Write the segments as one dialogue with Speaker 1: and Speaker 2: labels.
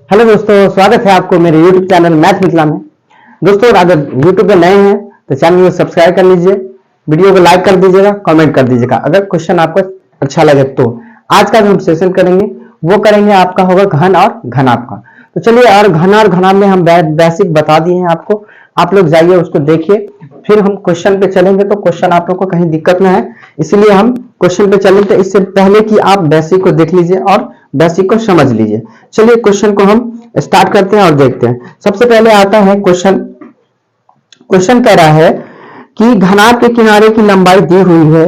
Speaker 1: Hello दोस्तों, स्वागत है आपको मेरे YouTube चैनल मैथ मिथिला में। दोस्तों, अगर YouTube पे नए हैं तो चैनल को सब्सक्राइब कर लीजिए, वीडियो को लाइक कर दीजिएगा, कमेंट कर दीजिएगा अगर क्वेश्चन आपको अच्छा लगे तो। आज का जो हम सेशन करेंगे वो करेंगे आपका होगा घन और घनाभ का। तो चलिए, और घन और घनाभ में हम बेसिक बता दिए हैं आपको, आप लोग जाइए उसको देखिए, फिर हम क्वेश्चन पे चलेंगे। तो क्वेश्चन आप लोग को कहीं दिक्कत ना है, इसलिए हम क्वेश्चन पे चलेंगे। तो इससे पहले कि आप बेसिक को देख लीजिए और बेसिक को समझ लीजिए। चलिए क्वेश्चन को हम स्टार्ट करते हैं और देखते हैं। सबसे पहले आता है क्वेश्चन। क्वेश्चन कह रहा है कि घनाभ के किनारे की लंबाई दी हुई है,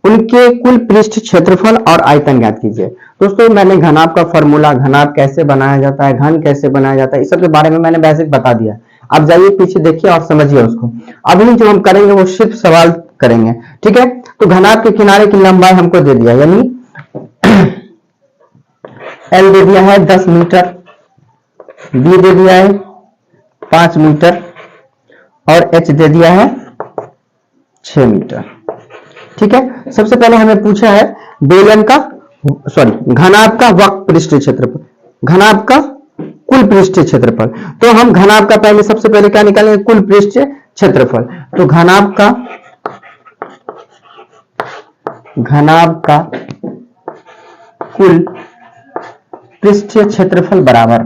Speaker 1: उनके कुल पृष्ठ क्षेत्रफल और आयतन ज्ञात कीजिए। दोस्तों, मैंने घनाभ का फॉर्मूला, घनाभ कैसे बनाया जाता है, घन कैसे बनाया जाता है, इस सब के बारे में मैंने बेसिक बता दिया। आप जाइए पीछे देखिए और समझिए उसको। अभी जो हम करेंगे वो सिर्फ सवाल करेंगे, ठीक है। तो घनाभ के किनारे की लंबाई हमको दे दिया, यानी एल दे दिया है 10 मीटर, बी दे दिया है 5 मीटर और एच दे दिया है 6 मीटर, ठीक है। सबसे पहले हमें पूछा है बेलन का घनाभ का वक्र पृष्ठ क्षेत्रफल, घनाभ का कुल पृष्ठ क्षेत्रफल। तो हम घनाभ का पहले सबसे पहले क्या निकालेंगे, कुल पृष्ठ क्षेत्रफल। तो घनाभ का कुल पृष्ठीय क्षेत्रफल बराबर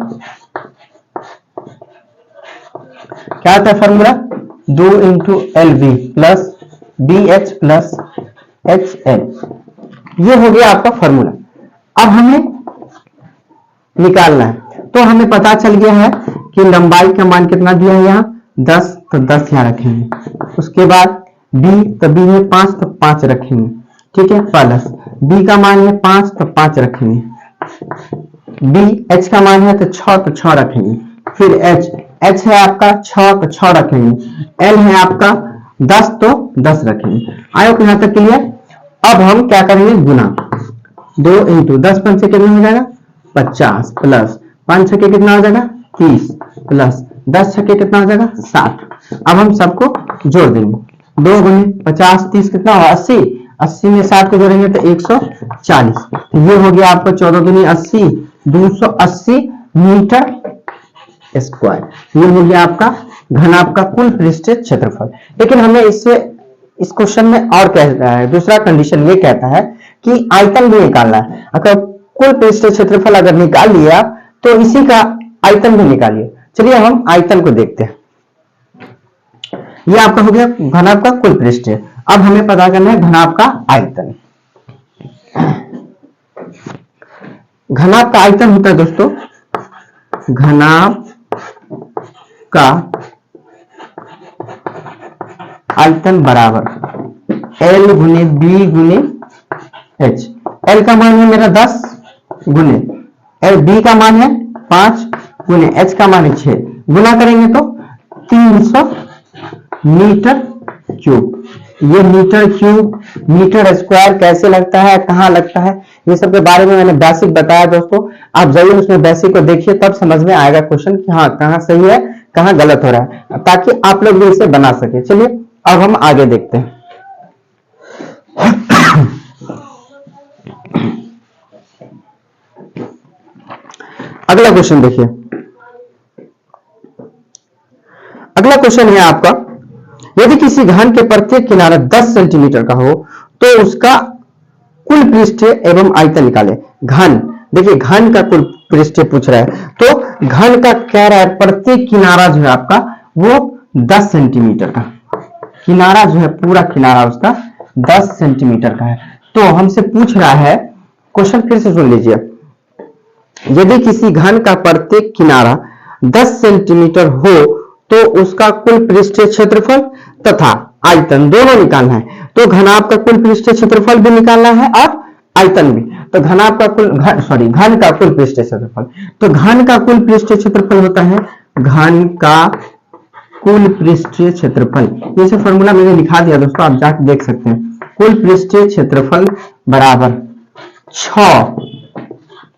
Speaker 1: क्या था formula, 2 into l b plus b h plus h l. ये हो गया आपका फॉर्मूला। अब हमें निकालना है, तो हमें पता चल गया है कि लंबाई का मान कितना दिया है यहाँ 10, तो 10 यहाँ रखेंगे। उसके बाद बी, तो बी है 5, तो 5 रखेंगे, ठीक है, प्लस बी का मान है 5, तो 5 रखेंगे। बी एच का मान है तो 6, तो 6 रखेंगे। फिर एच है आपका 6, तो 6 रखेंगे। एल है आपका 10, तो 10 रखेंगे। आयो यहां तक क्लियर। अब हम क्या करेंगे, गुना 2 इंटू 10 5 से कितना हो जाएगा 50 प्लस 5 छक्के कितना हो जाएगा 30 प्लस 10 छक्के कितना हो जाएगा 60। अब हम सबको जोड़ देंगे, 2 गुने 50 30 कितना होगा 80, 80 में 60 को जोड़ेंगे तो 140। तो ये हो गया आपको 14 दूनी 80, 280 मीटर स्क्वायर। ये हो गया आपका घनाभ का कुल पृष्ठीय क्षेत्रफल। लेकिन हमें इससे इस क्वेश्चन में और कह रहा है, दूसरा कंडीशन ये कहता है कि आयतन भी निकालना है। अगर कुल पृष्ठीय क्षेत्रफल अगर निकाल लिया तो इसी का आयतन भी निकालिए। चलिए हम आयतन को देखते हैं। ये आपका हो गया घनाभ का कुल पृष्ठीय। अब हमें पता करना है घनाभ का आयतन। घनाभ का आयतन होता है दोस्तों, घनाभ का आयतन बराबर एल गुने बी गुने एच। एल का मान है मेरा 10 गुने एल, बी का मान है 5 गुने एच का मान है 6, गुना करेंगे तो 300 मीटर क्यूब। ये मीटर क्यूब, मीटर स्क्वायर कैसे लगता है, कहाँ लगता है, ये सब के बारे में मैंने बेसिक बताया दोस्तों। आप जाइए उसमें बेसिक को देखिए, तब समझ में आएगा क्वेश्चन कि हाँ कहाँ सही है कहाँ गलत हो रहा है, ताकि आप लोग भी इसे बना सके। चलिए अब हम आगे देखते हैं। अगला क्वेश्चन देखिए। अगला क्वेश्चन है आपका, यदि किसी घन के प्रत्येक किनारा 10 सेंटीमीटर का हो तो उसका कुल पृष्ठीय एवं आयतन निकाले। घन, देखिए घन का कुल पृष्ठीय पूछ रहा है, तो घन का कह रहा है प्रत्येक किनारा जो है आपका वो 10 सेंटीमीटर का, किनारा जो है पूरा किनारा उसका 10 सेंटीमीटर का है। तो हमसे पूछ रहा है, क्वेश्चन फिर से सुन लीजिए, यदि किसी घन का प्रत्येक किनारा 10 सेंटीमीटर हो तो उसका कुल पृष्ठीय क्षेत्रफल तथा आयतन दोनों निकालना है। तो घनाभ का कुल पृष्ठीय क्षेत्रफल भी निकालना है और आयतन भी। तो घनाभ का कुल घन का कुल पृष्ठीय क्षेत्रफल, तो घन का कुल पृष्ठीय क्षेत्रफल होता है घन का कुल पृष्ठीय क्षेत्रफल। जैसे फॉर्मूला मैंने लिखा दिया दोस्तों, आप जाकर देख सकते हैं। कुल पृष्ठीय क्षेत्रफल बराबर 6,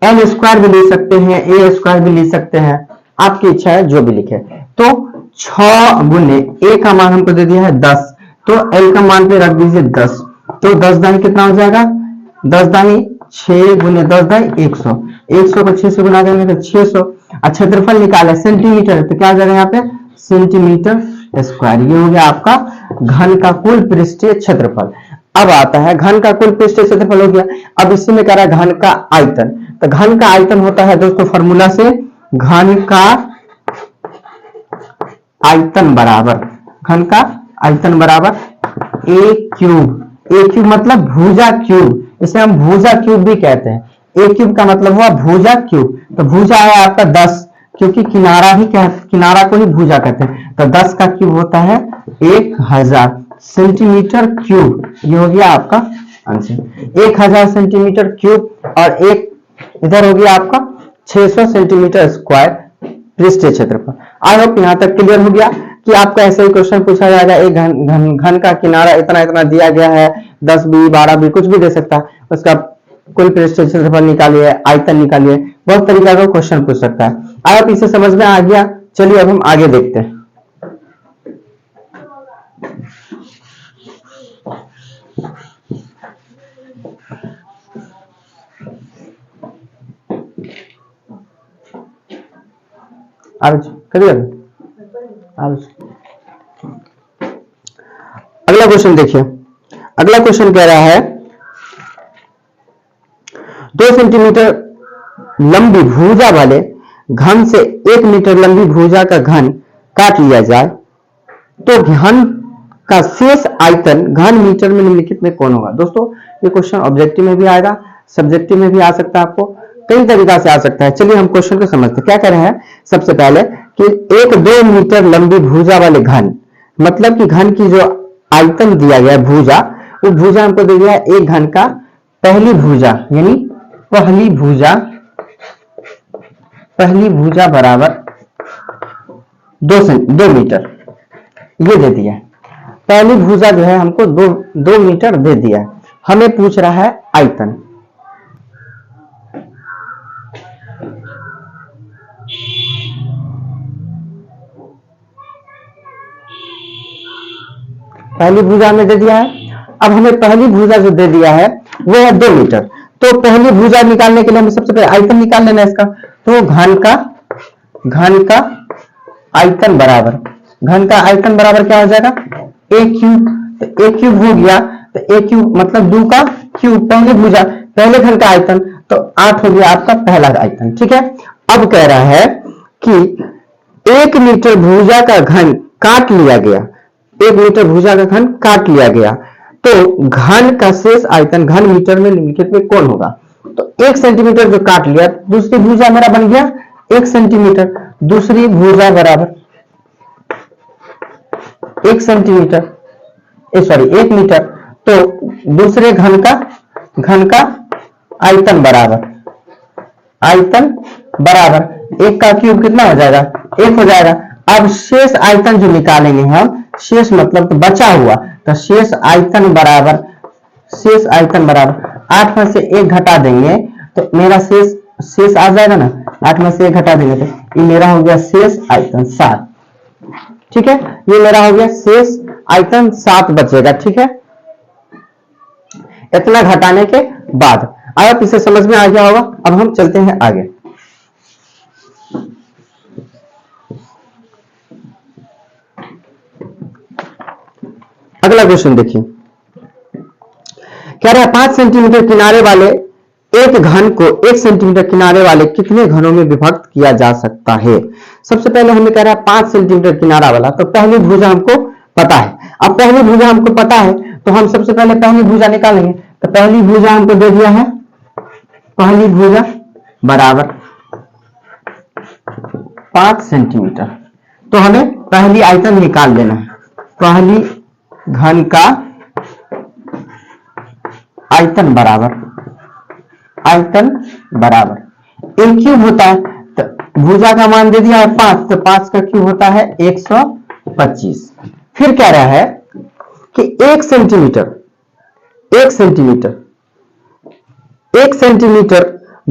Speaker 1: एल स्क्वायर भी ले सकते हैं, ए स्क्वायर भी ले सकते हैं, आपकी इच्छा है जो भी लिखे। तो 6 गुने ए का मान हमको दे दिया है 10, तो एल का मान पे रख दीजिए 10, तो 10 दाई कितना हो जाएगा, 10 दाई 6 गुने 10 दाई 100, 100 को 6 से गुना करेंगे तो 600। और क्षेत्रफल निकाले सेंटीमीटर, तो क्या हो जाएगा यहाँ पे सेंटीमीटर स्क्वायर। ये हो गया आपका घन का कुल पृष्ठीय क्षेत्रफल। अब आता है घन का कुल पृष्ठीय क्षेत्रफल हो गया। अब इसी में कह रहा है घन का आयतन। तो घन का आयतन होता है दोस्तों फॉर्मूला से घन का आयतन बराबर, घन का आयतन बराबर ए क्यूब। ए क्यूब मतलब भुजा क्यूब, इसे हम भुजा क्यूब भी कहते हैं। ए क्यूब का मतलब हुआ भुजा क्यूब। तो भुजा है आपका 10, क्योंकि किनारा को ही भुजा कहते हैं। तो 10 का क्यूब होता है 1000 सेंटीमीटर क्यूब। ये हो गया आपका आंसर 1000 सेंटीमीटर क्यूब। और एक इधर हो गया आपका 600 सेंटीमीटर स्क्वायर पृष्ठीय क्षेत्रफल। आई होप यहाँ तक क्लियर हो गया कि आपको ऐसे ही क्वेश्चन पूछा जाएगा। एक घन का किनारा इतना इतना दिया गया है, 10 बी 12 बी कुछ भी दे सकता है, उसका कुल पृष्ठीय क्षेत्रफल निकालिए, आयतन निकालिए, बहुत तरीका का क्वेश्चन पूछ सकता है। आई होप इसे समझ में आ गया। चलिए अब हम आगे देखते हैं। अगला क्वेश्चन देखिए। अगला क्वेश्चन कह रहा है 2 सेंटीमीटर लंबी भुजा वाले घन से 1 मीटर लंबी भुजा का घन काट लिया जाए तो घन का शेष आयतन घन मीटर में निम्नलिखित में कौन होगा। दोस्तों ये क्वेश्चन ऑब्जेक्टिव में भी आएगा, सब्जेक्टिव में भी आ सकता है, आपको कई तरीका से आ सकता है। चलिए हम क्वेश्चन को समझते हैं। क्या कह रहे हैं सबसे पहले कि 1-2 मीटर लंबी भुजा वाले घन, मतलब कि घन की जो आयतन दिया गया है भुजा, वो भुजा हमको दे दिया है एक घन का पहली भुजा, यानी पहली भुजा बराबर 2 मीटर ये दे दिया है। पहली भुजा जो है हमको 2 मीटर दे दिया है। हमें पूछ रहा है आयतन। पहली भुजा में दे दिया है। अब हमें पहली भुजा जो दे दिया है वो है 2 मीटर। तो पहली भुजा निकालने के लिए हमें सबसे पहले आयतन निकाल लेना है इसका। तो घन का आयतन बराबर, घन का आयतन बराबर क्या हो जाएगा ए क्यूब। तो ए क्यूब हो गया, तो ए क्यूब मतलब 2 का क्यूब, पहली भुजा पहले घन का आयतन, तो 8 हो गया आपका पहला आयतन। ठीक है। अब कह रहा है कि 1 मीटर भुजा का घन काट लिया गया, 1 मीटर भुजा का घन काट लिया गया, तो घन का शेष आयतन घन मीटर में निम्नलिखित में कौन होगा। तो 1 सेंटीमीटर जो काट लिया, दूसरी भुजा मेरा बन गया 1 सेंटीमीटर, दूसरी भुजा बराबर 1 सेंटीमीटर, सॉरी 1 मीटर, तो दूसरे घन का आयतन बराबर 1 का क्यूब कितना हो जाएगा 1 हो जाएगा। अब शेष आयतन जो निकालेंगे हम, शेष मतलब तो बचा हुआ, तो शेष आयतन बराबर 8 में से 1 घटा देंगे तो मेरा शेष आ जाएगा ना, 8 में से 1 घटा देंगे तो ये मेरा हो गया शेष आयतन 7। ठीक है, ये मेरा हो गया शेष आयतन 7 बचेगा। ठीक है, इतना घटाने के बाद अब इसे समझ में आ गया होगा। अब हम चलते हैं आगे। अगला क्वेश्चन देखिए। कह रहा है 5 सेंटीमीटर किनारे वाले एक घन को 1 सेंटीमीटर किनारे वाले कितने घनों में विभक्त किया जा सकता है। सबसे पहले हमें कह रहा है 5 सेंटीमीटर किनारा वाला, तो पहली भुजा हमको पता है। अब पहली भुजा हमको पता है तो हम सबसे पहले पहली भुजा निकालेंगे। तो पहली भुजा हमको दे दिया है, पहली भुजा बराबर 5 सेंटीमीटर, तो हमें पहली आयतन निकाल लेना है। पहली घन का आयतन बराबर एक क्यूब होता है, तो भुजा का मान दे दिया है 5, तो 5 का क्यूब होता है 125। फिर कह रहा है कि 1 सेंटीमीटर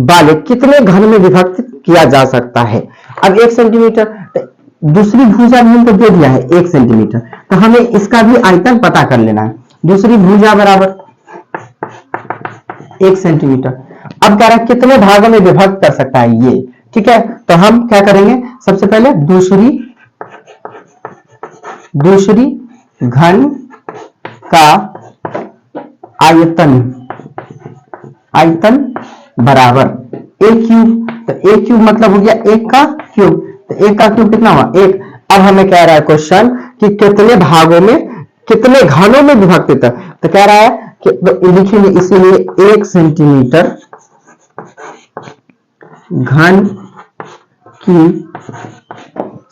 Speaker 1: वाले कितने घन में विभक्त किया जा सकता है। अब 1 सेंटीमीटर, दूसरी भुजा भी हमको दे दिया है 1 सेंटीमीटर, तो हमें इसका भी आयतन पता कर लेना है। दूसरी भुजा बराबर 1 सेंटीमीटर। अब कह रहा है कितने भागों में विभक्त कर सकता है ये, ठीक है, तो हम क्या करेंगे, सबसे पहले दूसरी घन का आयतन बराबर a क्यूब। तो a क्यूब मतलब हो गया 1 का क्यूब, तो 1 का क्यूब कितना हुआ 1। अब हमें कह रहा है क्वेश्चन कि कितने भागों में, कितने घनों में विभक्त है। तो कह रहा है कि तो लिखेंगे इसीलिए 1 सेंटीमीटर घन की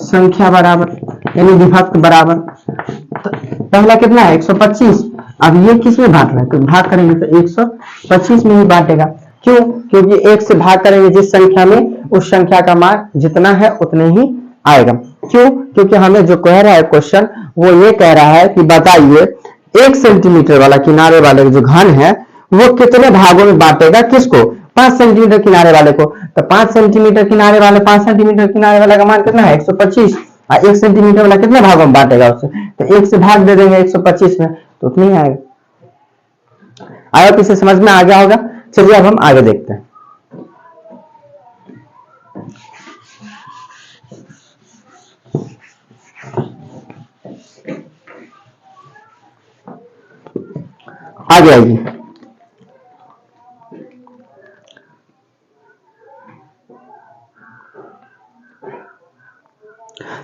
Speaker 1: संख्या बराबर, यानी विभक्त बराबर। तो पहला कितना है 125। अब ये किस में बांट रहा है, तो भाग करेंगे तो 125 में ही बांटेगा। क्यों, क्योंकि 1 से भाग करेंगे जिस संख्या में, उस संख्या का मान जितना है उतने ही आएगा। क्यों, क्योंकि हमें जो कह रहा है क्वेश्चन वो ये कह रहा है कि बताइए 1 सेंटीमीटर वाला किनारे वाले जो घन है वो कितने भागों में बांटेगा, किसको, 5 सेंटीमीटर किनारे वाले को। तो 5 सेंटीमीटर किनारे वाले, 5 सेंटीमीटर किनारे वाला का मान कितना है 125, और 1 सेंटीमीटर वाला कितने भागों में बांटेगा उसे, तो 1 से भाग दे देंगे 125 में, तो उतनी ही आएगा। आया, तो इसे समझ में आ गया होगा। चलिए अब हम आगे देखते हैं। आगे आइए,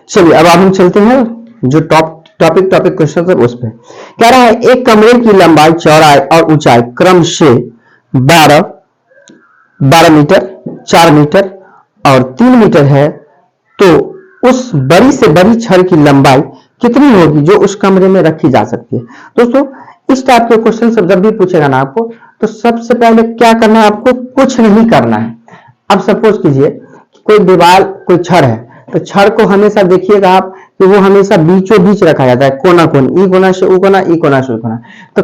Speaker 1: चलिए अब हम चलते हैं जो टॉपिक क्वेश्चन है उस पे। कह रहा है एक कमरे की लंबाई, चौड़ाई और ऊंचाई क्रम से 12 मीटर, 4 मीटर और 3 मीटर है, तो उस बड़ी से बड़ी छड़ की लंबाई कितनी होगी जो उस कमरे में रखी जा सकती है। दोस्तों इस टाइप के क्वेश्चन सब जब भी पूछेगा ना आपको, तो सबसे पहले क्या करना है, आपको कुछ नहीं करना है। अब सपोज कीजिए कोई दीवार, कोई छड़ है, तो छड़ को हमेशा देखिएगा आप कि वो हमेशा बीचों बीच रखा जाता है, कोना कोन, ई कोना से ऊ कोना, ई कोना से ऊ कोना। तो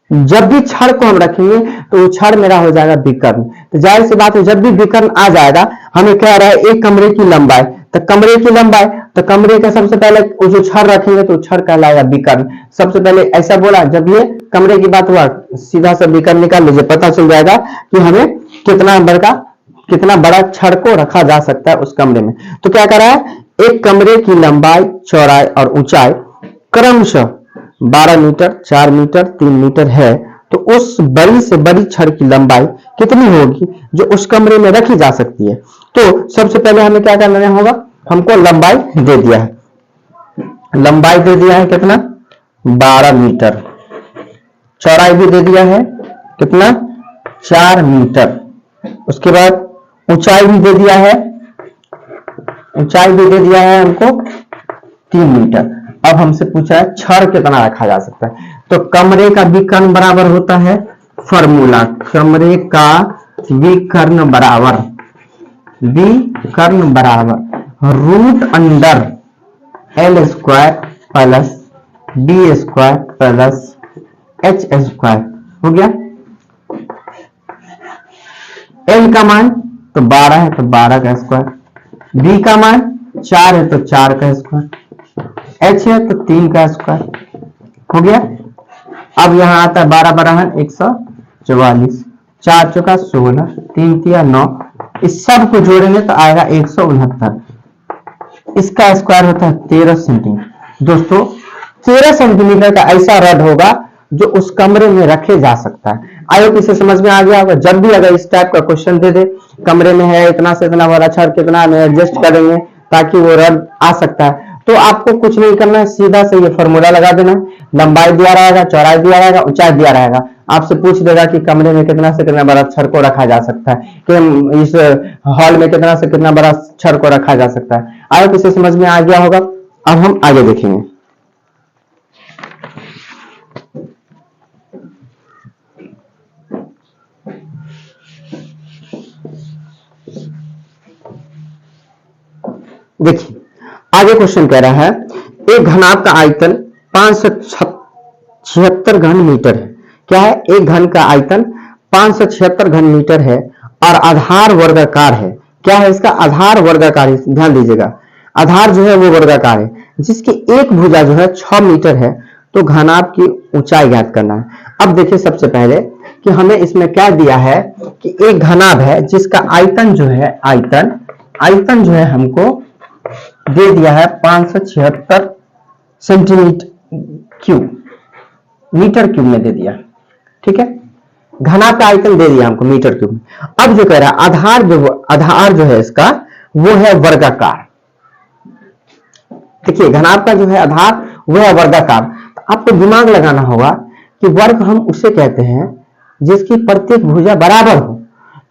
Speaker 1: जब भी छड़ को हम रखेंगे तो वो छड़ मेरा हो जाएगा विकर्ण। तो जाहिर सी बात है जब भी विकर्ण आ जाएगा, हमें कह रहा है एक कमरे की लंबाई, तो कमरे की लंबाई, तो कमरे का सबसे पहले वो जो छड़ रखेंगे तो छड़ कहलाएगा विकर्ण। सबसे पहले ऐसा बोला, जब ये कमरे की बात हुआ सीधा सा विकर्ण निकाल लीजिए, पता चल जाएगा कि हमें कितना बड़ा छड़ को रखा जा सकता है उस कमरे में। तो क्या कर रहा है, एक कमरे की लंबाई, चौड़ाई और ऊंचाई क्रमशः 12 मीटर, 4 मीटर, 3 मीटर है, तो उस बड़ी से बड़ी छड़ की लंबाई कितनी होगी जो उस कमरे में रखी जा सकती है। तो सबसे पहले हमें क्या करना होगा, हमको लंबाई दे दिया है, लंबाई दे दिया है कितना 12 मीटर, चौड़ाई भी दे दिया है कितना 4 मीटर, उसके बाद ऊंचाई भी दे दिया है, ऊंचाई भी दे दिया है हमको 3 मीटर। अब हमसे पूछा है छड़ कितना रखा जा सकता है, तो कमरे का विकर्ण बराबर होता है, फॉर्मूला कमरे का विकर्ण बराबर root under l square plus b square plus h square हो गया। एल का मान तो 12 है तो 12 का स्क्वायर, बी का मान 4 है तो 4 का स्क्वायर, एच है तो 3 का स्क्वायर हो गया। अब यहां आता है 12 बराबर 144, 4 चौका 16, 3 तिया 9, इस सब को जोड़ेंगे तो आएगा 169। इसका स्क्वायर होता है 13 सेंटीमीटर। दोस्तों 13 सेंटीमीटर का ऐसा रड होगा जो उस कमरे में रखे जा सकता है। आई होप इसे समझ में आ गया होगा। जब भी अगर इस टाइप का क्वेश्चन दे दे, कमरे में है इतना से इतना वाला छड़ कितना में एडजस्ट करेंगे ताकि वो रड आ सकता है, तो आपको कुछ नहीं करना है, सीधा से ये फॉर्मूला लगा देना है। लंबाई दिया रहेगा, चौड़ाई दिया रहेगा, ऊंचाई दिया रहेगा, आपसे पूछ देगा कि कमरे में कितना से कितना बड़ा छड़ को रखा जा सकता है, कि इस हॉल में कितना से कितना बड़ा छड़ को रखा जा सकता है। आई होप इसे समझ में आ गया होगा। अब हम आगे देखेंगे। देखिए आगे क्वेश्चन कह रहा है एक घनाभ का आयतन 576 घन मीटर है। क्या है, एक घन का आयतन 576 घन मीटर है और आधार वर्गाकार है। क्या है इसका आधार वर्गाकार है, ध्यान दीजिएगा, आधार जो है वो वर्गाकार है, जिसकी एक भुजा जो है 6 मीटर है। तो घनाभ की ऊंचाई ज्ञात करना है। अब देखिए सबसे पहले कि हमें इसमें क्या दिया है कि एक घनाभ है जिसका आयतन जो है आयतन जो है हमको दे दिया है 576 सेंटीमीटर क्यूब, मीटर क्यूब में दे दिया। ठीक है, घनाभ का आयतन दे दिया हमको मीटर क्यूब में। अब जो कह रहा है आधार जो है इसका वो है वर्गाकार। देखिए घनाभ का जो है आधार वो है वर्गाकार। तो आपको दिमाग लगाना होगा कि वर्ग हम उसे कहते हैं जिसकी प्रत्येक भुजा बराबर हो।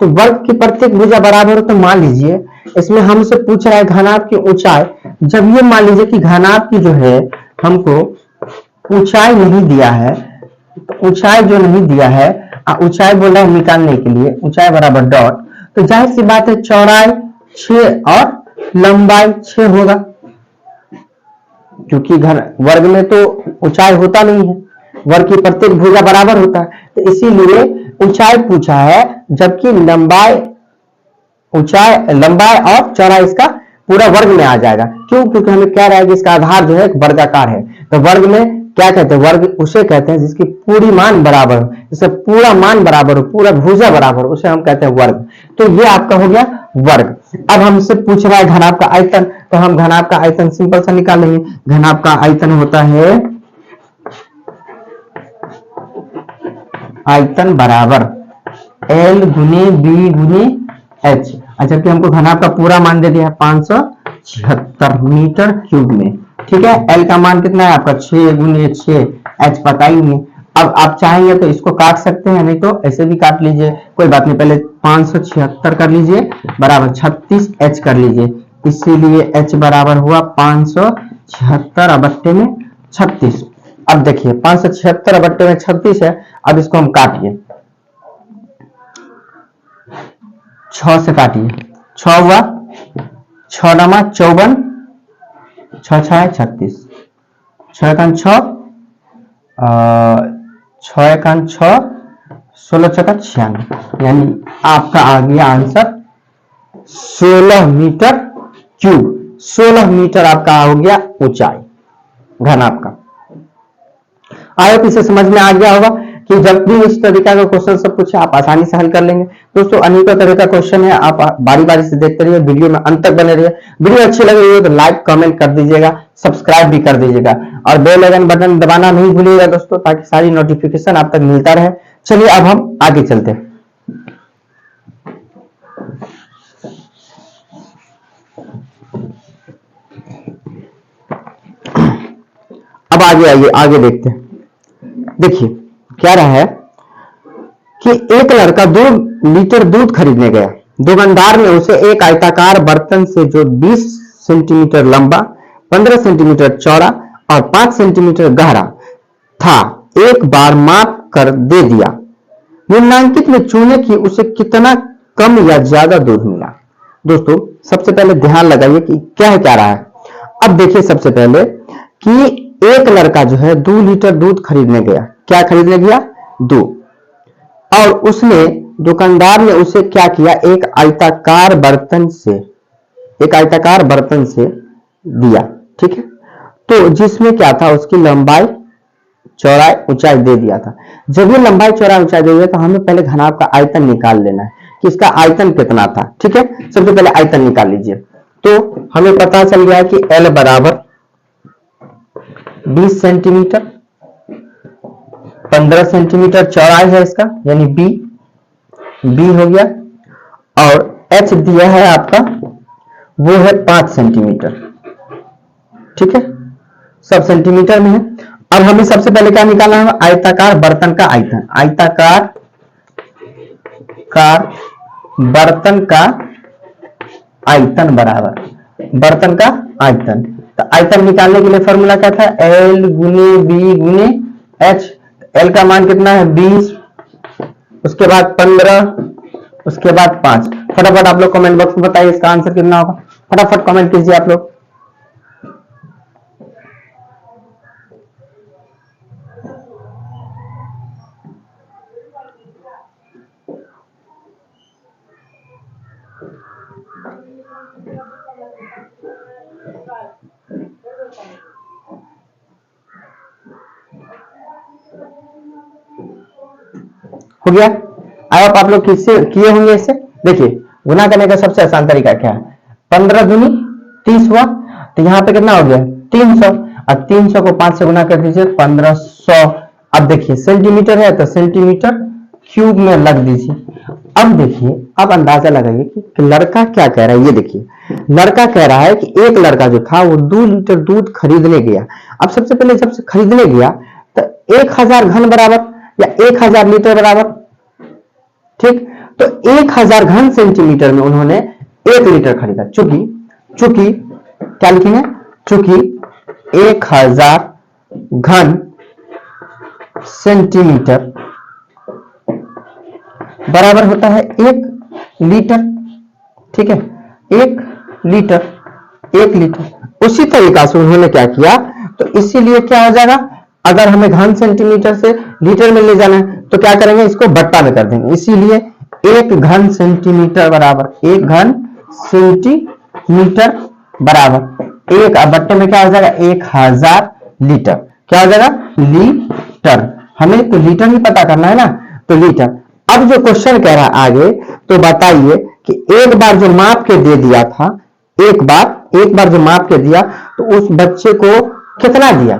Speaker 1: तो वर्ग की प्रत्येक भुजा बराबर हो तो मान लीजिए इसमें हमसे पूछ रहा है घनाभ की ऊंचाई। जब ये मान लीजिए कि घनाभ की जो है हमको ऊंचाई नहीं दिया है, तो ऊंचाई जो नहीं दिया है, ऊंचाई बोल रहा है निकालने के लिए, ऊंचाई बराबर डॉट, तो जाहिर सी बात है चौड़ाई 6 और लंबाई 6 होगा, क्योंकि वर्ग में तो ऊंचाई होता नहीं है, वर्ग की प्रत्येक भुजा बराबर होता है। तो इसीलिए ऊंचाई पूछा है, जबकि लंबाई और चौड़ाई इसका पूरा वर्ग में आ जाएगा। क्यों? क्योंकि हमें क्या रहेगा, इसका आधार जो है एक वर्गाकार है। तो वर्ग में क्या कहते हैं, वर्ग उसे कहते हैं जिसकी पूरी मान बराबर हो, जिसका पूरा मान बराबर हो, पूरा भुजा बराबर हो, उसे हम कहते हैं वर्ग। तो ये आपका हो गया वर्ग। अब हमसे पूछ रहा है घनाभ का आयतन, तो हम घनाभ का आयतन सिंपल सा निकालेंगे। घनाभ का आयतन होता है आयतन बराबर L गुने B गुने H। जबकि हमको घनाभ का पूरा मान दे दिया है 576 मीटर क्यूब में। ठीक है, L का मान कितना है आपका 6 गुने 6, H पता ही नहीं। अब आप चाहेंगे तो इसको काट सकते हैं, नहीं तो ऐसे भी काट लीजिए, कोई बात नहीं। पहले 576 कर लीजिए बराबर 36 H कर लीजिए, इसीलिए H बराबर हुआ 576 बट्टे में 36। अब देखिए 576 बट्टे में 36 है। अब इसको हम काटिए, 6 से काटिए, 6 हुआ, 6 नमा 54, 6 6 है 36, 6 एकान 6, 6 एकान 6, 16 चौका 96, यानी आपका आ गया आंसर 16 मीटर क्यूब। 16 मीटर आपका हो गया ऊंचाई घनाभ का। आई होप इसे समझ में आ गया होगा कि जब भी इस तरीका का क्वेश्चन सब कुछ आप आसानी से हल कर लेंगे। दोस्तों अनेकों तरह का क्वेश्चन है, आप बारी बारी से देखते रहिए, वीडियो में अंत तक बने रहिए। वीडियो अच्छी लग रही है तो लाइक कमेंट कर दीजिएगा, सब्सक्राइब भी कर दीजिएगा और बेल आइकन बटन दबाना नहीं भूलिएगा दोस्तों, ताकि सारी नोटिफिकेशन आप तक मिलता रहे। चलिए अब हम आगे चलते हैं। अब आगे देखते हैं। देखिए क्या रहा है कि एक लड़का 2 लीटर दूध खरीदने गया। दुकानदार ने उसे एक आयताकार बर्तन से जो 20 सेंटीमीटर लंबा, 15 सेंटीमीटर चौड़ा और 5 सेंटीमीटर गहरा था एक बार माप कर दे दिया। निम्नलिखित में चुने कि उसे कितना कम या ज्यादा दूध मिला। दोस्तों सबसे पहले ध्यान लगाइए कि क्या रहा है। अब देखिए सबसे पहले कि एक लड़का जो है 2 लीटर दूध खरीदने गया। क्या खरीदने गया? दूध। और उसने, दुकानदार ने उसे क्या किया, एक आयताकार बर्तन से दिया। ठीक है, तो जिसमें क्या था, उसकी लंबाई चौड़ाई ऊंचाई दे दिया था। जब ये लंबाई चौड़ाई ऊंचाई दे दिया तो हमें पहले घनाभ का आयतन निकाल लेना है कि इसका आयतन कितना था। ठीक है, सबसे पहले आयतन निकाल लीजिए। तो हमें पता चल गया कि L बराबर 20 सेंटीमीटर, 15 सेंटीमीटर चौड़ाई है इसका, यानी बी हो गया, और H दिया है आपका वो है 5 सेंटीमीटर। ठीक है, सब सेंटीमीटर में है। अब हमें सबसे पहले क्या निकालना है, आयताकार बर्तन का आयतन। आयताकार बर्तन का आयतन बराबर बर्तन का आयतन। तो आयतन निकालने के लिए फॉर्मूला क्या था, L गुने B गुने H। L का मान कितना है 20, उसके बाद 15, उसके बाद 5। फटाफट आप लोग कमेंट बॉक्स में बताइए इसका आंसर कितना होगा। फटाफट कमेंट कीजिए आप लोग। हो गया। अब आप लोग किससे किए होंगे इसे। देखिए गुना करने का सबसे आसान तरीका क्या है, 15 दूनी 30 हुआ, तो यहाँ पे कितना हो गया 300, और 300 को 5 से गुना कर दीजिए 1500। अब देखिए सेंटीमीटर है तो सेंटीमीटर क्यूब में लग दीजिए। अब देखिए, अब अंदाजा लगाइए कि लड़का क्या कह रहा है। ये देखिए, लड़का कह रहा है कि एक लड़का जो था वो 2 लीटर दूध खरीदने गया। अब सबसे पहले जब से खरीदने गया तो 1000 घन बराबर या 1000 लीटर बराबर, ठीक, तो 1000 घन सेंटीमीटर में उन्होंने 1 लीटर खरीदा। चूंकि क्या लिखेंगे, चूंकि 1000 घन सेंटीमीटर बराबर होता है 1 लीटर, ठीक है, 1 लीटर। उसी तरीका से उन्होंने क्या किया, तो इसीलिए क्या हो जाएगा, अगर हमें घन सेंटीमीटर से लीटर में ले जाना है तो क्या करेंगे, इसको बट्टा में कर देंगे। इसीलिए 1 घन सेंटीमीटर बराबर 1 घन सेंटीमीटर बराबर 1, अब बट्टे में क्या हो जाएगा 1000 लीटर। क्या हो जाएगा लीटर, हमें तो लीटर ही पता करना है ना, तो लीटर। अब जो क्वेश्चन कह रहा है आगे, तो बताइए कि एक बार जो माप के दे दिया था, एक बार जो माप के दिया तो उस बच्चे को कितना दिया।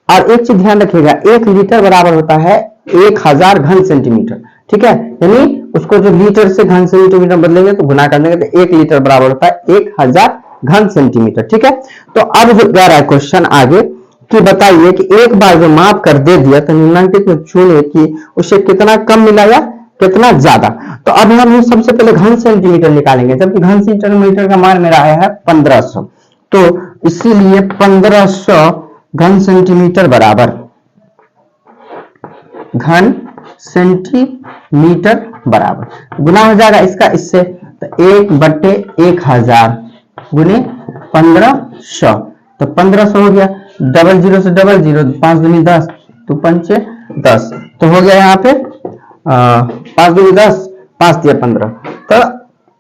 Speaker 1: और एक चीज ध्यान रखिएगा, 1 लीटर बराबर होता है 1000 घन सेंटीमीटर, ठीक है, यानी उसको जो लीटर से घन सेंटीमीटर बदलेंगे तो गुना कर देंगे तो 1 लीटर बराबर होता है 1000 घन सेंटीमीटर, ठीक है। तो अब जो कह रहा है क्वेश्चन आगे कि बताइए कि एक बार जो माप कर दे दिया तो निम्नलिखित में चुने कि उसे कितना कम मिला या कितना ज्यादा। तो अब हम सबसे पहले घन सेंटीमीटर निकालेंगे, जबकि घन सेंटीमीटर का मान मेरा आया है 1500, तो इसीलिए 1500 घन सेंटीमीटर बराबर घन सेंटीमीटर बराबर गुना हो जाएगा इसका इससे, तो 1/1000 गुने 1500, तो 1500 हो गया, डबल जीरो से डबल जीरो, 5 दूनी 10, 2 पंचे 10, तो हो गया यहाँ पे 5 दूनी 10, 5 दिया 15, तो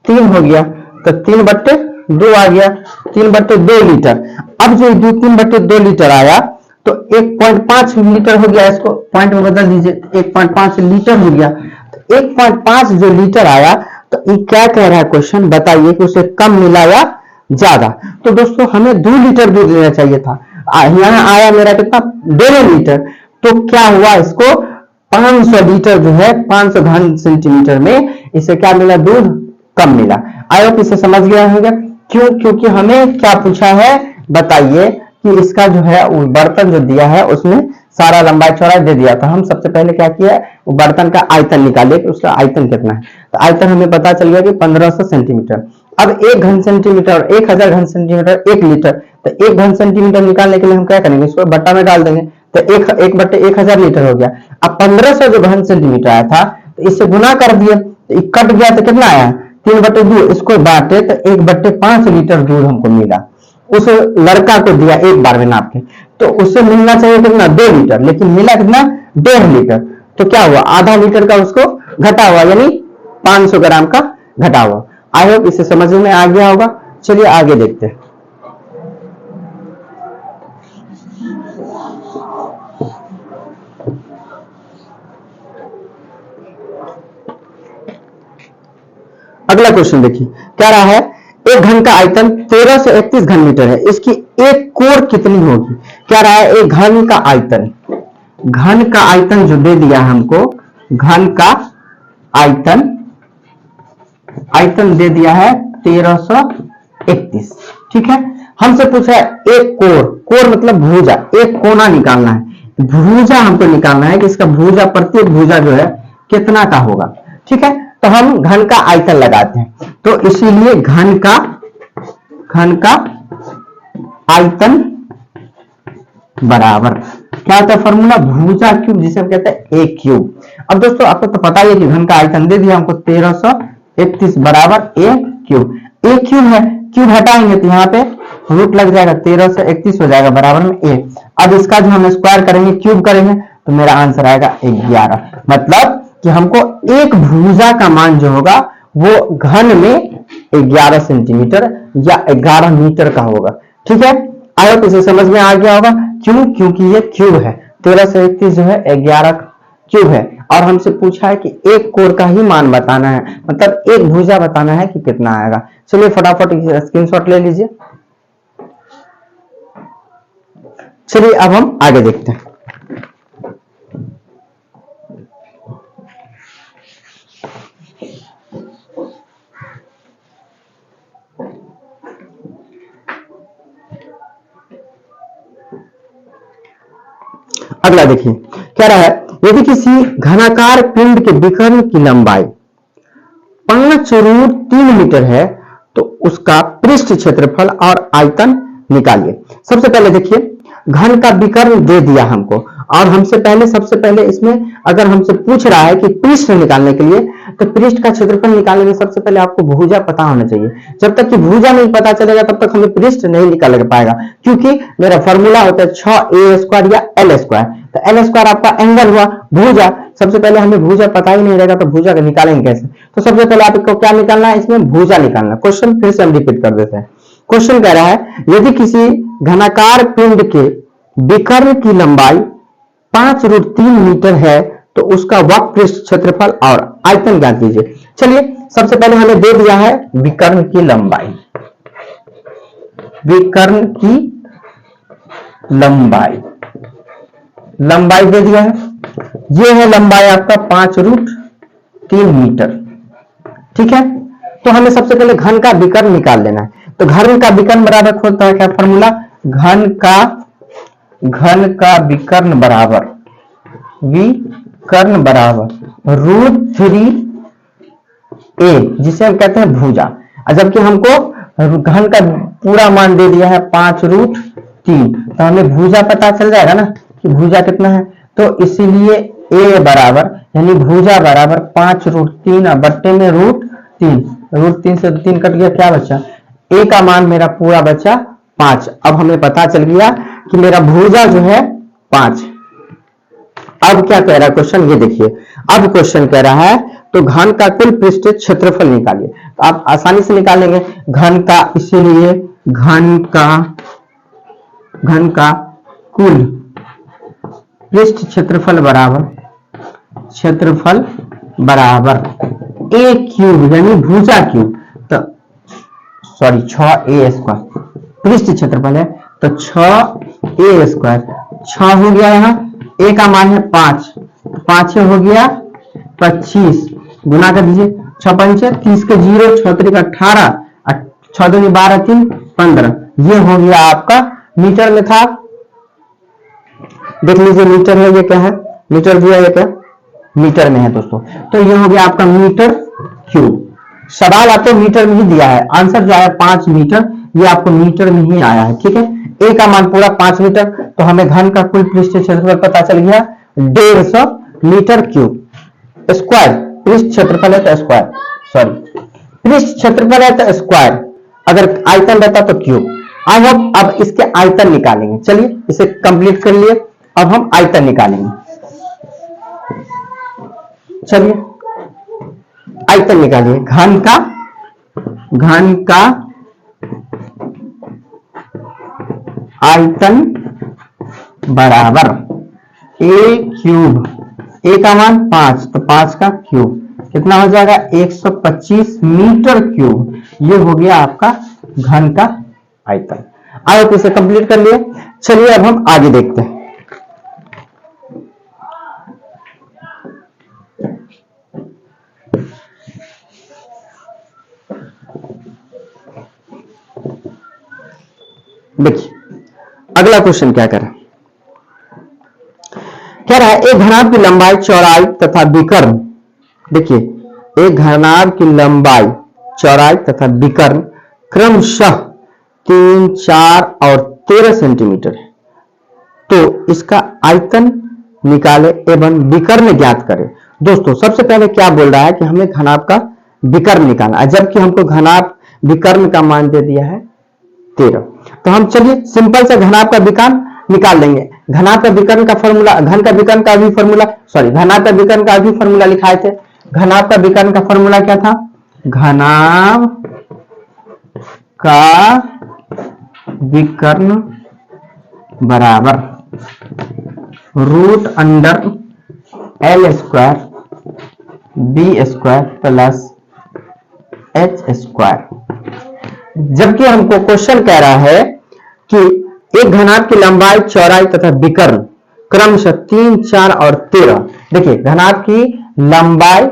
Speaker 1: 3 हो गया, तो 3/2 आ गया, 3/2 लीटर। अब जो 3/2 लीटर आया तो 1.5 लीटर हो गया, इसको पॉइंट में बदल दीजिए, 1.5 लीटर हो गया। तो 1.5 जो लीटर आया, तो ये क्या कह रहा है क्वेश्चन, बताइए कि उसे कम मिला या ज्यादा। तो दोस्तों हमें 2 लीटर दूध लेना चाहिए था, यहाँ आया मेरा कितना 2 लीटर, तो क्या हुआ, इसको 500 लीटर जो है 500 घन सेंटीमीटर में इसे क्या मिला, दूध कम मिला। आई होप इसे समझ गया होगा। क्यों, क्योंकि हमें क्या पूछा है, बताइए कि इसका जो है वो बर्तन जो दिया है उसमें सारा लंबाई चौड़ाई दे दिया था। हम सबसे पहले क्या किया, वो बर्तन का आयतन निकाले कि उसका आयतन कितना है, तो आयतन हमें पता चल गया कि 1500 सेंटीमीटर। अब 1 घन सेंटीमीटर और 1000 घन सेंटीमीटर 1 लीटर, तो 1 घन सेंटीमीटर निकालने के लिए हम क्या करेंगे, इसको बट्टा में डाल देंगे, तो 1/1000 लीटर हो गया। अब 1500 जो घन सेंटीमीटर आया था तो इससे गुना कर दिए, तो कट गया तो कितना आया 3/2, इसको बांटे तो 1/5 लीटर दूध हमको मिला। उस लड़का को दिया एक बार में नाप के, तो उससे मिलना चाहिए कितना 2 लीटर, लेकिन मिला कितना 1.5 लीटर, तो क्या हुआ आधा लीटर का उसको घटा हुआ, यानी 500 ग्राम का घटा हुआ। आई होप इसे समझ में आ गया होगा। चलिए आगे देखते हैं। अगला क्वेश्चन देखिए, क्या रहा है, एक घन का आयतन 1331 घन मीटर है, इसकी एक कोर कितनी होगी। क्या रहा है, एक घन का आयतन जो दे दिया हमको, घन का आयतन दे दिया है 1331, ठीक है। हमसे पूछा है एक कोर मतलब भुजा, एक कोना निकालना है, भुजा हमको निकालना है कि इसका भुजा, प्रत्येक भुजा जो है कितना का होगा, ठीक है। तो हम घन का आयतन लगाते हैं, तो इसीलिए घन का आयतन बराबर क्या होता है, फॉर्मूला भुजा क्यूब, जिसे हम कहते हैं ए क्यूब। अब दोस्तों आपको तो पता ही है कि घन का आयतन दे दिया हमको 1331 बराबर ए क्यूब। ए क्यूब है, क्यूब हटाएंगे तो यहाँ पे रूट लग जाएगा, 1331 हो जाएगा बराबर में ए। अब इसका जो हम स्क्वायर करेंगे, क्यूब करेंगे, तो मेरा आंसर आएगा 11। मतलब कि हमको एक भुजा का मान जो होगा वो घन में 11 सेंटीमीटर या 11 मीटर का होगा, ठीक है। आई होप इसे समझ में आ गया होगा। क्यों, क्योंकि ये क्यूब है, 1331 जो है 11 क्यूब है, और हमसे पूछा है कि एक कोण का ही मान बताना है, मतलब एक भुजा बताना है कि कितना आएगा। चलिए फटाफट स्क्रीनशॉट ले लीजिए। चलिए अब हम आगे देखते हैं। अगला देखिए क्या रहा है, यदि किसी घनाकार पिंड के विकर्ण की लंबाई 5√3 मीटर है तो उसका पृष्ठ क्षेत्रफल और आयतन निकालिए। सबसे पहले देखिए घन का विकर्ण दे दिया हमको, और हमसे पहले सबसे पहले इसमें अगर हमसे पूछ रहा है कि पृष्ठ निकालने के लिए, तो पृष्ठ का क्षेत्रफल निकालने में सबसे पहले आपको भुजा पता होना चाहिए। जब तक कि भुजा नहीं पता चलेगा तब तक हमें पृष्ठ नहीं निकाल पाएगा, क्योंकि मेरा फॉर्मूला होता है 6a² या l²। तो l² आपका एंगल हुआ, भुजा सबसे पहले हमें भुजा पता ही नहीं रहेगा तो भुजा का निकालेंगे कैसे। तो सबसे पहले आपको क्या निकालना है, इसमें भुजा निकालना। क्वेश्चन फिर से हम रिपीट कर देते हैं। क्वेश्चन कह रहा है यदि किसी घनाकार पिंड के विकर्ण की लंबाई 5√3 मीटर है तो उसका वक्र पृष्ठ क्षेत्रफल और आयतन ज्ञात कीजिए। चलिए सबसे पहले हमें दे दिया है विकर्ण की लंबाई, विकर्ण की लंबाई दे दिया है। यह है लंबाई आपका 5√3 मीटर, ठीक है। तो हमें सबसे पहले घन का विकर्ण निकाल लेना है। तो घन का विकर्ण बराबर होता है क्या फॉर्मूला, घन का विकर्ण बराबर √3a, जिसे हम कहते हैं भुजा। जबकि हमको घन का पूरा मान दे दिया है 5√3, तो हमें भुजा पता चल जाएगा ना कि भुजा कितना है। तो इसीलिए a बराबर यानी भुजा बराबर 5√3 बट्टे में √3 से 3 कट गया, क्या बचा, a का मान मेरा पूरा बचा 5। अब हमें पता चल गया कि मेरा भुजा जो है 5। अब क्या कह रहा है क्वेश्चन, ये देखिए। अब क्वेश्चन कह रहा है तो घन का कुल पृष्ठ क्षेत्रफल निकालिए। तो आप आसानी से निकालेंगे घन का, इसीलिए घन का कुल पृष्ठ क्षेत्रफल बराबर a³ यानी भुजा क्यूब, तो सॉरी 6a², पृष्ठ क्षेत्रफल है तो 6a², 6 हो गया, यहाँ a का मान है 5, 5 हो गया 25, गुना कर दीजिए 6 5 30 के 0, 6 3 18, 6 2 12 3 15, ये हो गया आपका मीटर में था। देख लीजिए मीटर है, ये क्या है, मीटर दिया है, क्या मीटर में है दोस्तों। तो ये हो गया आपका मीटर क्यूब। सवाल आपको मीटर में ही दिया है, आंसर जो आया 5 मीटर, ये आपको मीटर में ही आया है, ठीक है। a का मान पूरा 5 मीटर, तो हमें घन का कुल पृष्ठ क्षेत्रफल पता चल गया 150 मीटर क्यूब। स्क्वायर पृष्ठ क्षेत्रफल है तो स्क्वायर, सॉरी पृष्ठ क्षेत्रफल है तो स्क्वायर, अगर आयतन रहता तो क्यूब। आई होप अब इसके आयतन निकालेंगे। चलिए इसे कंप्लीट कर लिए, अब हम आयतन निकालेंगे। चलिए आयतन निकालिए। घन का आयतन बराबर a³, a का मान 5, तो 5 का क्यूब कितना हो जाएगा 125 मीटर क्यूब। ये हो गया आपका घन का आयतन। आयत इसे कंप्लीट कर लिए। चलिए अब हम आगे देखते हैं। देखिए अगला क्वेश्चन क्या कर रहा है, कह रहा है एक घनाभ की लंबाई, चौड़ाई तथा विकर्ण, देखिए एक घनाभ की लंबाई, चौड़ाई तथा विकर्ण क्रमशः 3, 4 और 13 सेंटीमीटर है, तो इसका आयतन निकाले एवं विकर्ण ज्ञात करें। दोस्तों सबसे पहले क्या बोल रहा है कि हमें घनाभ का विकर्ण निकालना है, जबकि हमको घनाभ विकर्ण का मान दे दिया है 13। तो हम चलिए सिंपल से घनाभ का विकर्ण निकाल लेंगे। घनाभ का विकर्ण का फॉर्मूला, घन का विकर्ण का भी फॉर्मूला, सॉरी घनाभ का विकर्ण का भी फॉर्मूला लिखाए थे। घनाभ का विकर्ण का फॉर्मूला क्या था, घनाभ का विकर्ण बराबर √(n l square b square plus h square. जबकि हमको क्वेश्चन कह रहा है कि एक घनाभ की लंबाई, चौड़ाई तथा विकर्ण क्रमशः 3, 4 और 13। देखिए घनाभ की लंबाई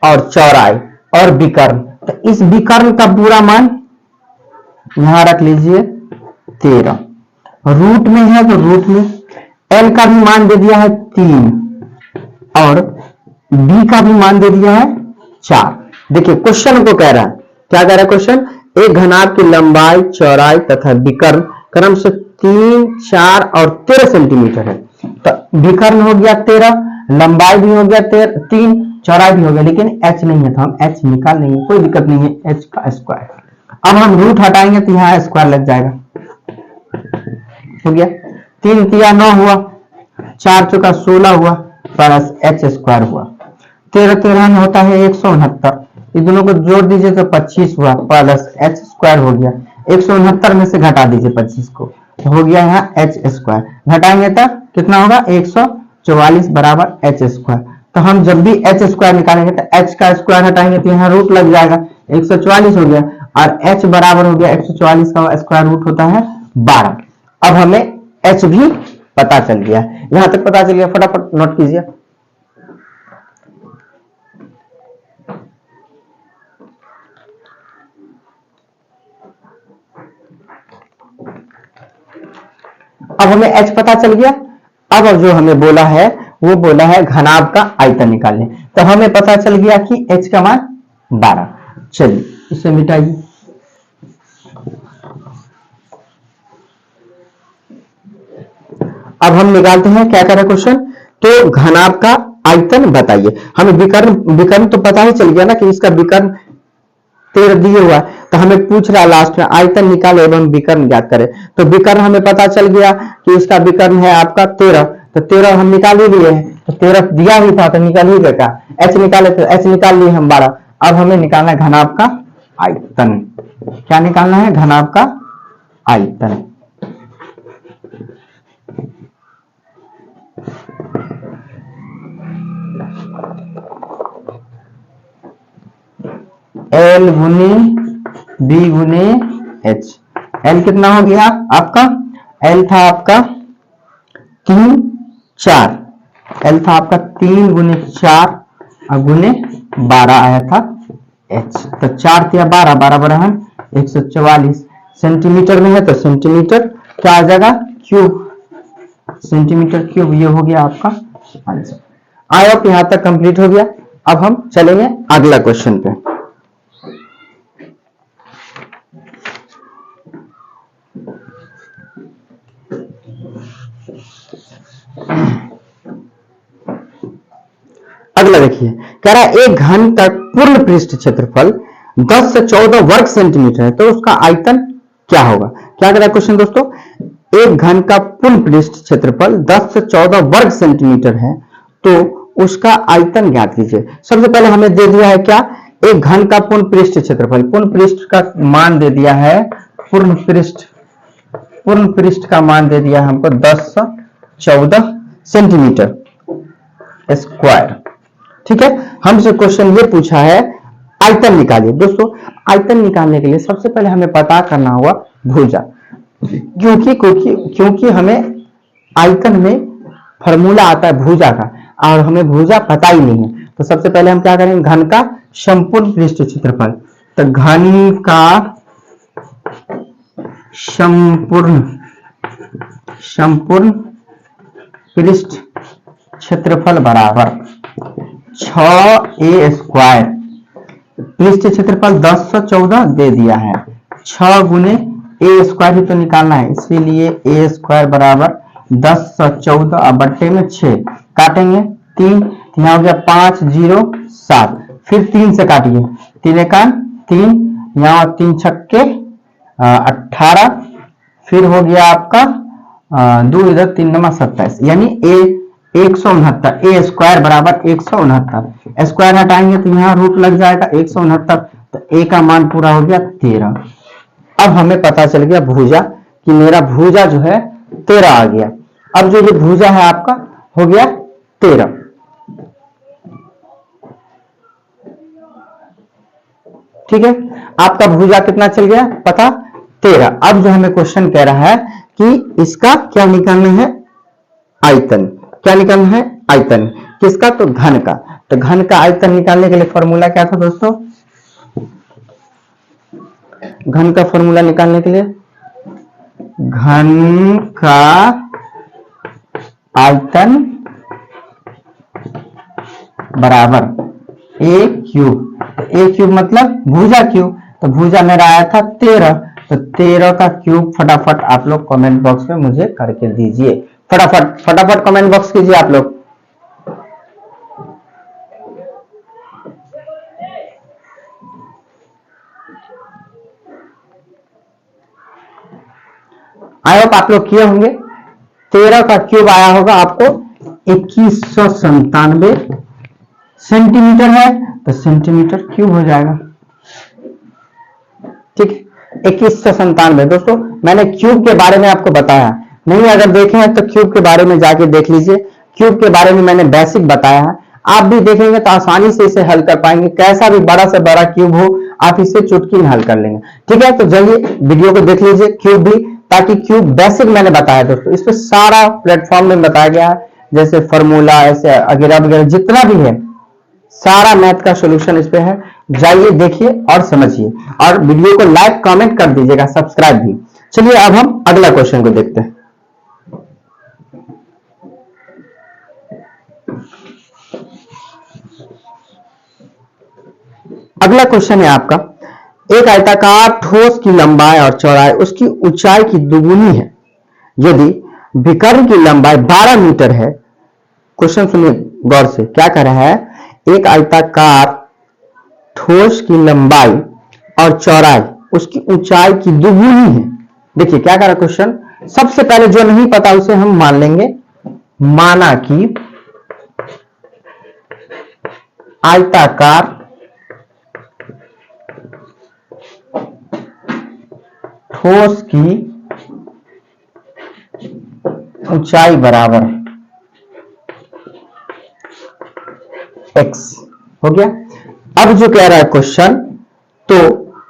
Speaker 1: और चौड़ाई और विकर्ण, तो इस विकर्ण का पूरा मान यहां रख लीजिए 13। रूट में है तो रूट में एल का भी मान दे दिया है 3 और बी का भी मान दे दिया है 4। देखिए क्वेश्चन को कह रहा है, क्या कह रहा है क्वेश्चन, एक घनाभ की लंबाई, चौड़ाई तथा विकर्ण क्रमशः 3, 4 और 13 सेंटीमीटर है। तो विकर्ण हो गया 13, लंबाई भी हो गया 3, चौड़ाई भी हो गया, लेकिन एच नहीं है तो हम एच निकाल लेंगे, कोई दिक्कत नहीं है, एच का स्क्वायर। अब हम रूट हटाएंगे तो यहां स्क्वायर लग जाएगा, हो गया 3 तिया 9 हुआ, 4 चौका 16 हुआ प्लस एच स्क्वायर हुआ। 13 13 में होता है 169, ये दोनों को जोड़ दीजिए तो 25 हुआ प्लस एच स्क्वायर हो गया। 169 में से घटा दीजिए 25 को, तो हो गया यहाँ एच स्क्वायर। घटाएंगे तब कितना होगा 144 बराबर एच स्क्वायर। तो हम जब भी एच स्क्वायर निकालेंगे तो एच का स्क्वायर हटाएंगे तो यहाँ रूट लग जाएगा, 144 हो गया और एच बराबर हो गया 144 का स्क्वायर रूट होता है 12। अब हमें एच भी पता चल गया, यहां तक पता चल गया, फटाफट नोट कीजिए। अब हमें h पता चल गया। अब जो हमें बोला है वो बोला है घनाभ का आयतन निकालने, तो हमें पता चल गया कि h का मान 12। चलिए इसे मिटाइए। अब हम निकालते हैं, क्या कह रहा है क्वेश्चन, तो घनाभ का आयतन बताइए। हमें विकर्ण तो पता ही चल गया ना कि इसका विकर्ण 13 दिए हुआ है, तो हमें पूछ रहा लास्ट में आयतन निकाले एवं विकर्ण ज्ञात करें। तो विकर्ण हमें पता चल गया कि इसका विकर्ण है आपका 13, तो 13 हम निकाल ही लिए हैं, तो 13 दिया ही था तो निकाल ही गया। एच निकाले तो एच निकाल लिए हम 12। अब हमें निकालना है घनाभ का आयतन। क्या निकालना है, घनाभ का आयतन। एल गुने बी गुने एच। एल कितना हो गया आपका, एल था आपका 3 4, एल था आपका 3 गुने 4 और गुने 12 आया था एच। तो 4 तिया 12, 12 बराबर 144। सेंटीमीटर में है तो सेंटीमीटर क्या आ जाएगा, क्यूब, सेंटीमीटर क्यूब। ये हो गया आपका आंसर। आई होप यहां तक कंप्लीट हो गया। अब हम चलेंगे अगला क्वेश्चन पे। अगला देखिए, कह रहा है एक घन का पूर्ण पृष्ठ क्षेत्रफल 10 से 14 वर्ग सेंटीमीटर है, तो उसका आयतन क्या होगा। क्या कह रहा है क्वेश्चन दोस्तों, एक घन का पूर्ण पृष्ठ क्षेत्रफल 10 से 14 वर्ग सेंटीमीटर है, तो उसका आयतन ज्ञात कीजिए। सबसे पहले हमें दे दिया है क्या, एक घन का पूर्ण पृष्ठ क्षेत्रफल, पूर्ण पृष्ठ का मान दे दिया है, पूर्ण पृष्ठ का मान दे दिया है हमको 10 से 14 सेंटीमीटर स्क्वायर। ठीक है, हमसे क्वेश्चन ये पूछा है आयतन निकालिए। दोस्तों आयतन निकालने के लिए सबसे पहले हमें पता करना होगा भुजा, क्योंकि हमें आयतन में फॉर्मूला आता है भुजा का और हमें भुजा पता ही नहीं है। तो सबसे पहले हम क्या करेंगे, घन का संपूर्ण पृष्ठ क्षेत्रफल। तो घन का संपूर्ण पृष्ठ क्षेत्रफल बराबर 6a स्क्वायर। पृष्ठ क्षेत्रफल 10 से 14 दे दिया है, 6 गुने a स्क्वायर ही तो निकालना है, इसीलिए a स्क्वायर बराबर 10 से 14 और बट्टे में 6 काटेंगे 3, यहाँ हो गया 5 0 7, फिर 3 से काटिए, 3 एकान 3, यहाँ 3 छक्के 18, फिर हो गया आपका 2 इधर 3 नंबर 27, यानी a 169, ए स्क्वायर बराबर 169। स्क्वायर हटाएंगे तो यहाँ रूट लग जाएगा 169, तो ए का मान पूरा हो गया 13। अब हमें पता चल गया भुजा कि मेरा भुजा जो है 13 आ गया। अब जो ये भुजा है आपका हो गया 13। ठीक है, आपका भुजा कितना चल गया पता 13। अब जो हमें क्वेश्चन कह रहा है कि इसका क्या निकालना है आयतन, क्या निकालना है आयतन किसका, तो घन का। तो घन का आयतन निकालने के लिए फॉर्मूला क्या था दोस्तों, घन का फॉर्मूला निकालने के लिए घन का आयतन बराबर a क्यूब। a क्यूब मतलब भुजा क्यूब, तो भुजा मेरा आया था 13, तो 13 का क्यूब फटाफट आप लोग कमेंट बॉक्स में मुझे करके दीजिए, फटाफट फटाफट कमेंट बॉक्स कीजिए आप लोग। आई होप आप लोग किए होंगे। 13 का क्यूब आया होगा आपको 2197 सेंटीमीटर है, तो सेंटीमीटर क्यूब हो जाएगा। ठीक है, 2197। दोस्तों मैंने क्यूब के बारे में आपको बताया नहीं, अगर देखे हैं तो क्यूब के बारे में जाके देख लीजिए, क्यूब के बारे में मैंने बेसिक बताया है, आप भी देखेंगे तो आसानी से इसे हल कर पाएंगे, कैसा भी बड़ा से बड़ा क्यूब हो आप इसे चुटकी में हल कर लेंगे। ठीक है, तो चलिए वीडियो को देख लीजिए क्यूब भी, ताकि क्यूब बेसिक मैंने बताया दोस्तों, इस पे सारा प्लेटफॉर्म में बताया गया है, जैसे फॉर्मूला ऐसे वगैरह वगैरह जितना भी है सारा मैथ का सॉल्यूशन इस पे है, जाइए देखिए और समझिए, और वीडियो को लाइक कमेंट कर दीजिएगा, सब्सक्राइब भी। चलिए अब हम अगला क्वेश्चन को देखते हैं। अगला क्वेश्चन है आपका, एक आयताकार ठोस की लंबाई और चौड़ाई उसकी ऊंचाई की दुगुनी है, यदि विकर्ण की लंबाई 12 मीटर है। क्वेश्चन सुनिए गौर से, क्या कह रहा है, एक आयताकार ठोस की लंबाई और चौड़ाई उसकी ऊंचाई की दुगुनी है। देखिए क्या कह रहा है क्वेश्चन, सबसे पहले जो नहीं पता उसे हम मान लेंगे, माना कि आयताकार ठोस की ऊंचाई बराबर x हो गया। अब जो कह रहा है क्वेश्चन, तो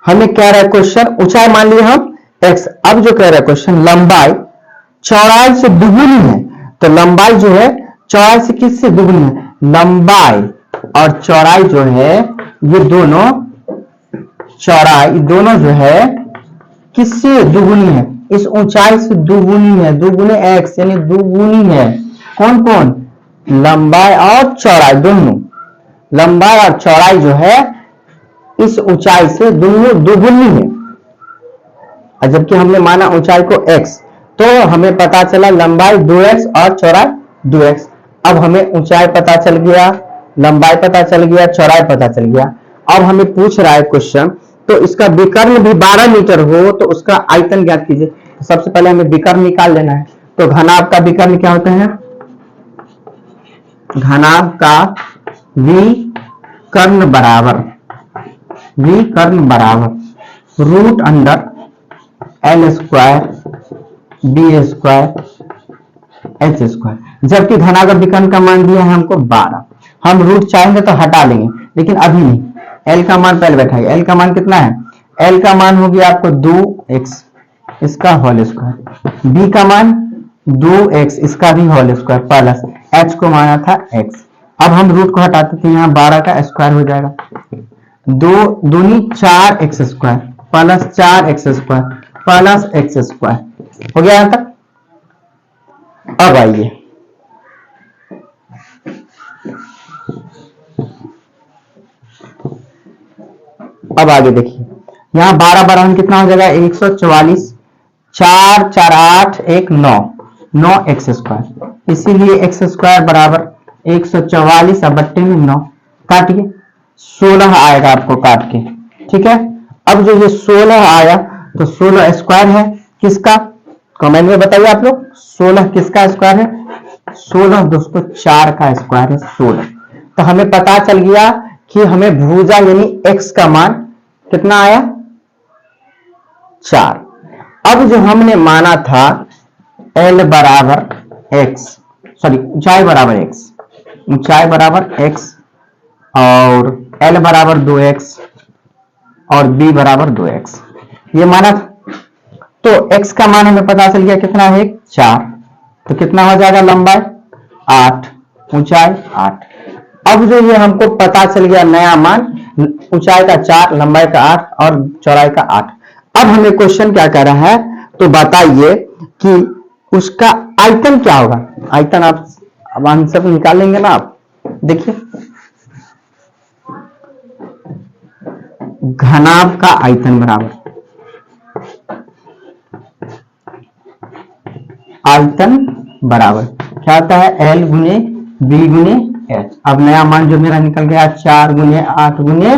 Speaker 1: हमें कह रहा है क्वेश्चन ऊंचाई मान लिया हम x, अब जो कह रहा है क्वेश्चन लंबाई चौड़ाई से दुगुनी है, तो लंबाई जो है चौड़ाई से किससे दुगुनी है, लंबाई और चौड़ाई जो है ये दोनों, चौड़ाई दोनों जो है किससे दुगुनी है, इस ऊंचाई से दुगुनी है, दुगुने x यानी दुगुनी है, कौन कौन, लंबाई और चौड़ाई दोनों, लंबाई और चौड़ाई जो है इस ऊंचाई से दोनों दुगुनी है। और जबकि हमने माना ऊंचाई को x, तो हमें पता चला लंबाई 2x और चौड़ाई 2x। अब हमें ऊंचाई पता चल गया, लंबाई पता चल गया, चौड़ाई पता चल गया। अब हमें पूछ रहा है क्वेश्चन, तो इसका विकर्ण भी 12 मीटर हो तो उसका आयतन ज्ञात कीजिए। तो सबसे पहले हमें विकर्ण निकाल लेना है, तो घनाभ का विकर्ण क्या होता है, घनाभ का विकर्ण बराबर, विकर्ण बराबर root under l square b square h square. जबकि घनाभ विकर्ण का मान दिया है हमको 12, हम रूट चाहेंगे तो हटा लेंगे, लेकिन अभी नहीं, एल का मान पहले बैठाइए। एल का मान कितना है, एल का मान हो गया आपको 2x इसका होल स्क्वायर, बी का मान 2x इसका भी होल स्क्वायर, प्लस h को माना था x। अब हम रूट को हटाते थे, यहाँ 12 का स्क्वायर हो जाएगा, 2 दूनी 4x square plus 4x square plus x square हो गया यहां तक। अब आइए अब आगे देखिए, यहाँ 12 बराबर कितना हो जाएगा 144, 4 4 8 1 9 9x स्क्वायर, इसीलिए x स्क्वायर बराबर 144 अब बट्टे में 9, काटिए 16 आएगा आपको काट के। ठीक है, अब जो ये 16 आया तो 16 स्क्वायर है किसका, कमेंट में बताइए आप लोग, 16 किसका स्क्वायर है, 16 दोस्तों 4 का स्क्वायर है 16। तो हमें पता चल गया कि हमें भुजा यानी x का मान कितना आया 4। अब जो हमने माना था l बराबर x, सॉरी ऊंचाई बराबर x, ऊंचाई बराबर x और l बराबर 2x और b बराबर 2x, ये माना था। तो x का मान हमें पता चल गया कितना है 4, तो कितना हो जाएगा लंबाई 8, ऊंचाई 8। अब जो ये हमको पता चल गया नया मान, ऊंचाई का 4, लंबाई का 8 और चौड़ाई का 8। अब हमें क्वेश्चन क्या कह रहा है, तो बताइए कि उसका आयतन क्या होगा। आयतन आप अब आंसर निकालेंगे ना आप, देखिए घनाभ का आयतन बराबर आयतन बराबर क्या होता है, L गुने बी गुने एच। अब नया मान जो मेरा निकल गया 4 गुने 8 गुने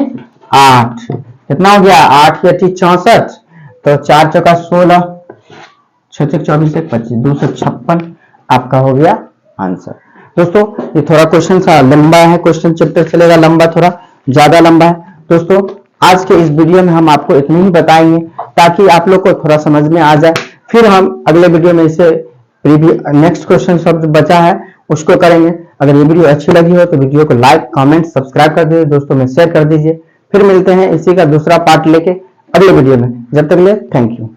Speaker 1: 8, कितना हो गया 8 के 64, तो 4 चौका 16, 6 24 25, 256 आपका हो गया आंसर। दोस्तों ये थोड़ा क्वेश्चन सा लंबा है, क्वेश्चन चैप्टर चलेगा लंबा, थोड़ा ज्यादा लंबा है। दोस्तों आज के इस वीडियो में हम आपको इतने ही बताएंगे ताकि आप लोग को थोड़ा समझ में आ जाए। फिर हम अगले वीडियो में इसे नेक्स्ट क्वेश्चन सब बचा है उसको करेंगे। अगर ये वीडियो अच्छी लगी हो तो वीडियो को लाइक कमेंट सब्सक्राइब कर दीजिए, दोस्तों में शेयर कर दीजिए। फिर मिलते हैं इसी का दूसरा पार्ट लेके अगले वीडियो में, जब तक के लिए थैंक यू।